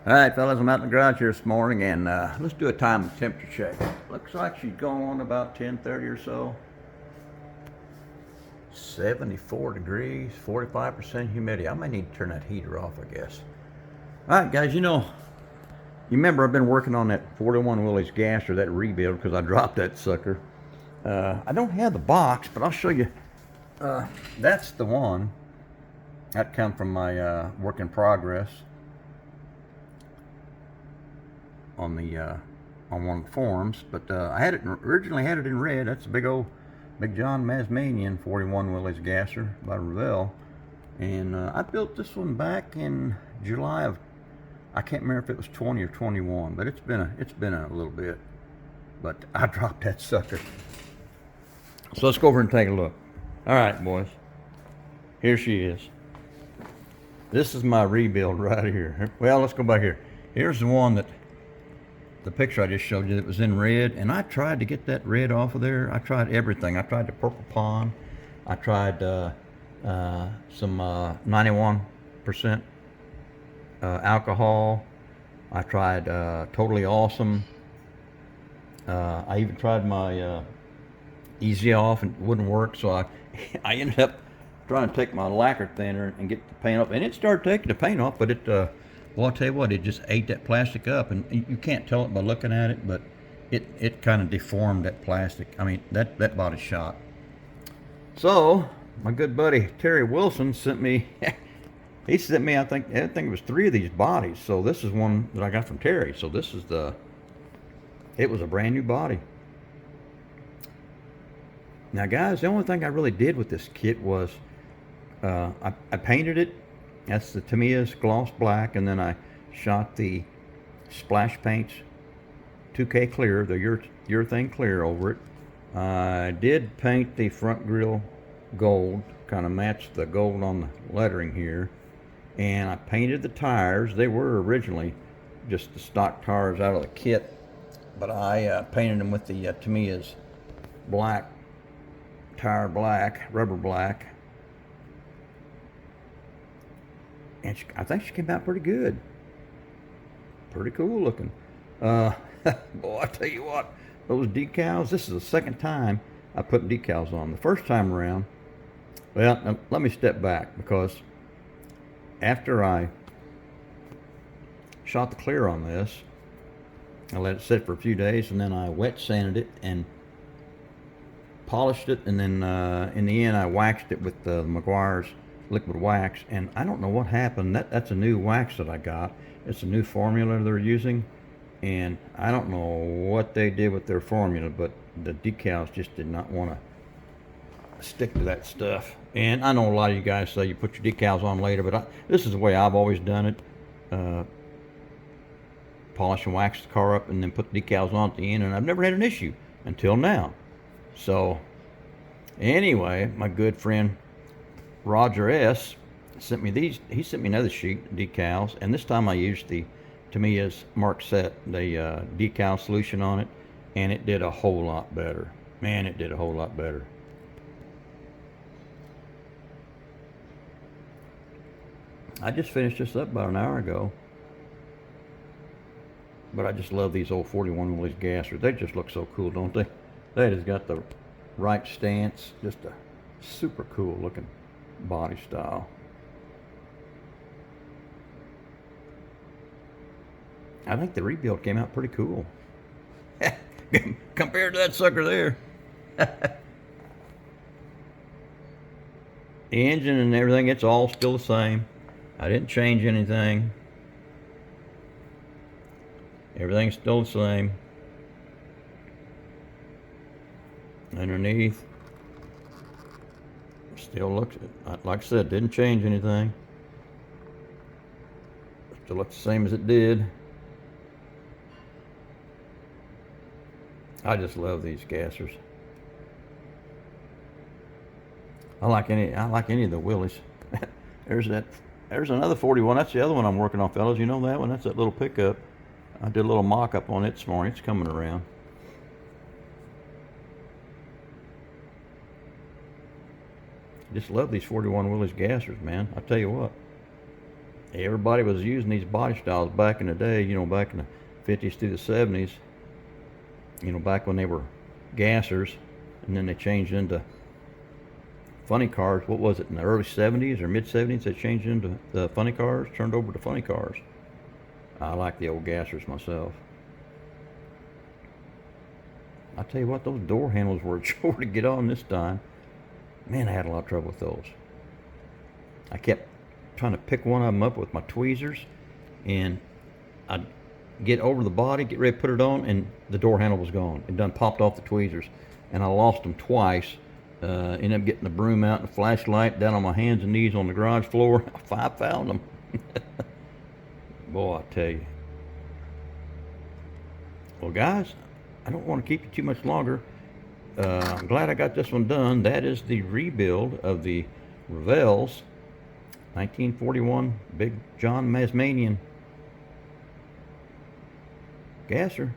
All right, fellas, I'm out in the garage here this morning, and let's do a time and temperature check. Looks like she's going about 10:30 or so. 74 degrees, 45% humidity. I may need to turn that heater off, I guess. All right, guys, you remember I've been working on that 41 Willys gas, or that rebuild, because I dropped that sucker. I don't have the box, but I'll show you. That's the one. That come from my work in progress on the on one of the forums, but I had it originally had it in red. That's a big John Masmanian 41 Willys gasser by Revell, and I built this one back in July of, I can't remember if it was 20 or 21, but it's been a little bit. But I dropped that sucker. So let's go over and take a look. All right, boys. Here she is. This is my rebuild right here. Well, let's go back here. Here's the one that, the picture I just showed you, that was in red, and I tried to get that red off of there. I tried everything. I tried the purple pond. I tried some 91% alcohol. I tried Totally Awesome. I even tried my Easy Off, and it wouldn't work, so I ended up trying to take my lacquer thinner and get the paint off, and it started taking the paint off, but it well, I'll tell you what, it just ate that plastic up, and you can't tell it by looking at it, but it kind of deformed that plastic. I mean, that body's shot. So my good buddy Terry Wilson sent me he sent me, I think it was 3 of these bodies. So this is one that I got from Terry. So this is it was a brand new body. Now guys, the only thing I really did with this kit was I painted it. That's the Tamiya's gloss black, and then I shot the splash paints 2K clear, the urethane clear over it. I did paint the front grille gold, kind of matched the gold on the lettering here, and I painted the tires. They were originally just the stock tires out of the kit, but I painted them with the Tamiya's black, tire black, rubber black. And I think she came out pretty good. Pretty cool looking. Boy, I tell you what, those decals, this is the second time I put decals on. The first time around, well, let me step back, because after I shot the clear on this, I let it sit for a few days, and then I wet sanded it and polished it, and then in the end I waxed it with the Meguiar's liquid wax, and I don't know what happened. That's a new wax that I got. It's a new formula they're using, and I don't know what they did with their formula, but the decals just did not want to stick to that stuff. And I know a lot of you guys say you put your decals on later, but this is the way I've always done it. Polish and wax the car up, and then put the decals on at the end, and I've never had an issue until now. So anyway, my good friend Roger S. sent me these. He sent me another sheet, decals, and this time I used the Tamiya's Mark Set, the decal solution on it, and it did a whole lot better. Man, it did a whole lot better. I just finished this up about an hour ago, but I just love these old 41 Willys gassers. They just look so cool, don't they? They just got the right stance, just a super cool looking body style. I think the rebuild came out pretty cool compared to that sucker there. The engine and everything, it's all still the same. I didn't change anything. Everything's still the same. Underneath, still looks, like I said, didn't change anything. Still looks the same as it did. I just love these gassers. I like any of the Willys. There's another 41. That's the other one I'm working on, fellas. You know that one? That's that little pickup. I did a little mock-up on it this morning. It's coming around. Just love these 41 Willys gassers, man. I tell you what. Everybody was using these body styles back in the day, you know, back in the 50s through the 70s, you know, back when they were gassers, and then they changed into funny cars. What was it, in the early 70s or mid 70s they changed into the funny cars, turned over to funny cars. I like the old gassers myself. I tell you what, those door handles were a chore to get on this time. Man, I had a lot of trouble with those. I kept trying to pick one of them up with my tweezers, and I'd get over the body, get ready to put it on, and the door handle was gone. It done popped off the tweezers, and I lost them twice. Ended up getting the broom out and the flashlight down on my hands and knees on the garage floor. I found them. Boy, I tell you. Well, guys, I don't want to keep you too much longer. I'm glad I got this one done. That is the rebuild of the Revell's 1941 Big John Masmanian gasser.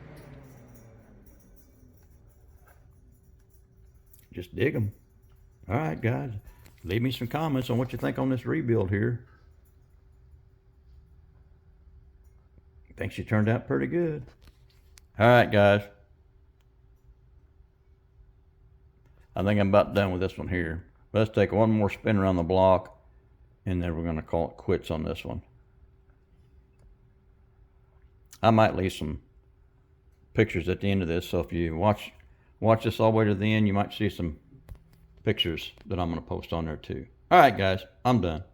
Just dig them. All right, guys. Leave me some comments on what you think on this rebuild here. Think she turned out pretty good. All right, guys. I think I'm about done with this one here. Let's take one more spin around the block, and then we're going to call it quits on this one. I might leave some pictures at the end of this, so if you watch this all the way to the end, you might see some pictures that I'm going to post on there too. All right, guys, I'm done.